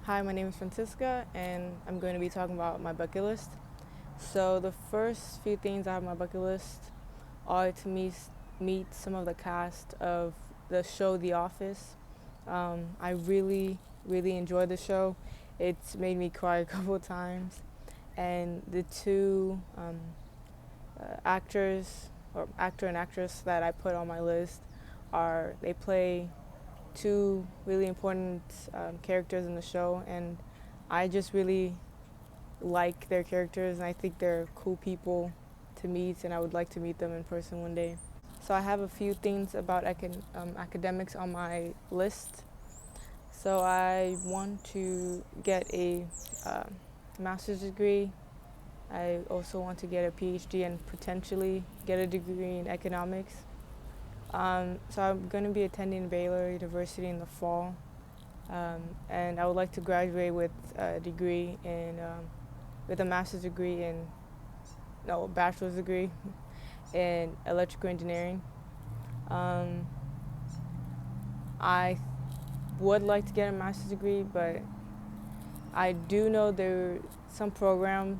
Hi, my name is Francisca, and I'm going to be talking about my bucket list. So, the first few things I have on my bucket list are to meet some of the cast of the show The Office. I really enjoy the show. It's made me cry a couple of times, and the two actors or actor and actress that I put on my list are they play two really important characters in the show, and I just really like their characters, and I think they're cool people to meet, and I would like to meet them in person one day. So I have a few things about academics on my list. So I want to get a uh, master's degree. I also want to get a PhD and potentially get a degree in economics. So I'm going to be attending Baylor University in the fall, and I would like to graduate with a degree in, with a master's degree in, no, bachelor's degree in electrical engineering. Um, I would like to get a master's degree, but I do know there are some programs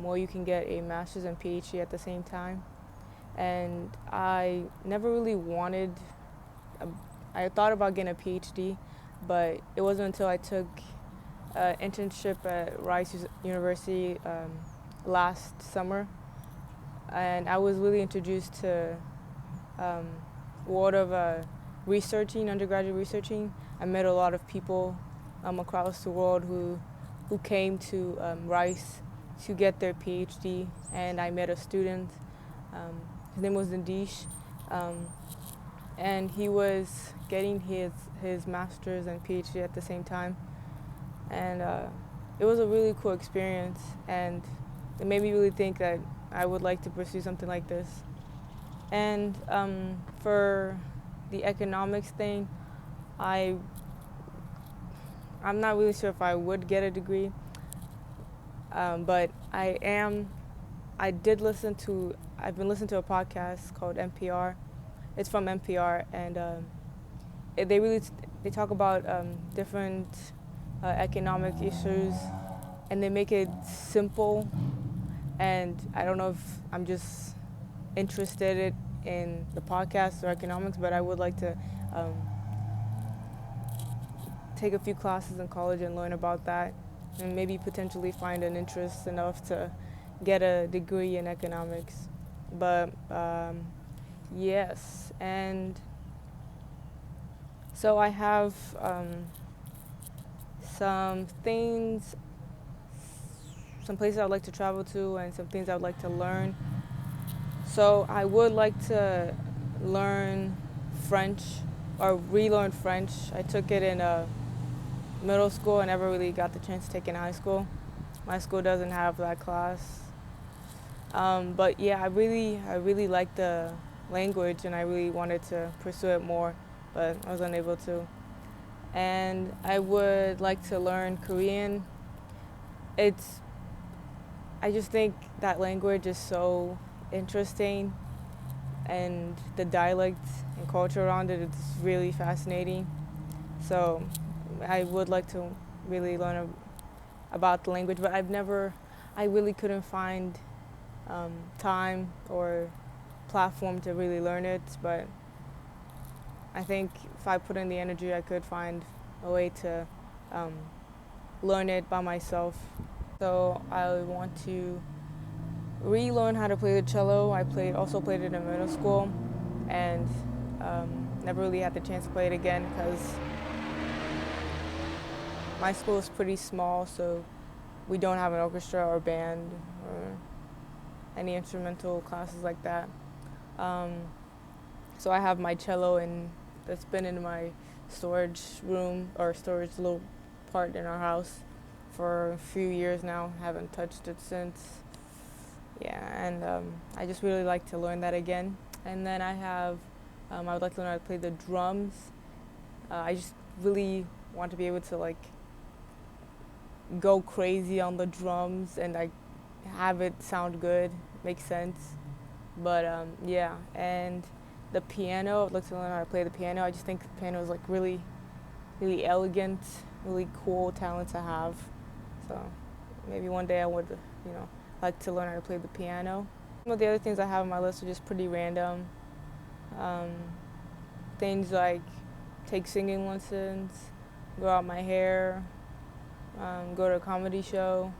where you can get a master's and PhD at the same time, and I never really wanted I thought about getting a PhD, but it wasn't until I took an internship at Rice University last summer, and I was really introduced to um, world of researching, undergraduate researching. I met a lot of people across the world who came to Rice to get their PhD, and I met a student. Um, his name was Ndish. Um, and he was getting his master's and PhD at the same time, and it was a really cool experience, and it made me really think that I would like to pursue something like this. And for the economics thing, I I'm not really sure if I would get a degree, but I did listen to I've been listening to a podcast called NPR. It's from NPR, and they really they talk about different economic issues, and they make it simple. And I don't know if I'm just interested in the podcast or economics, but I would like to um, take a few classes in college and learn about that, and maybe potentially find an interest enough to get a degree in economics. But yes, and so I have some things, some places I'd like to travel to, and some things I'd like to learn. So I would like to learn French or relearn French. I took it in middle school. I never really got the chance to take it in high school. My school doesn't have that class. But yeah, I really like the language, and I really wanted to pursue it more, but I was unable to. And I would like to learn Korean. It's I just think that language is so interesting, and the dialect and culture around it is really fascinating. So I would like to really learn about the language, but I really couldn't find time or platform to really learn it. But I think if I put in the energy, I could find a way to um, learn it by myself. So I want to relearn how to play the cello. Also played it in middle school, and never really had the chance to play it again because my school is pretty small, so we don't have an orchestra or band or any instrumental classes like that. Um, so I have my cello, and that's been in my storage room or storage little part in our house for a few years now. Haven't touched it since. Yeah, and I just really like to learn that again. And then I would like to learn how to play the drums. I just really want to be able to like go crazy on the drums and like have it sound good, make sense. But yeah, and the piano, I'd like to learn how to play the piano. I just think the piano is like really elegant, really cool talent to have. So maybe one day I would, like to learn how to play the piano. Some of the other things I have on my list are just pretty random. Um, Things like take singing lessons, grow out my hair, go to a comedy show.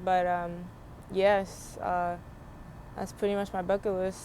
But yes, that's pretty much my bucket list.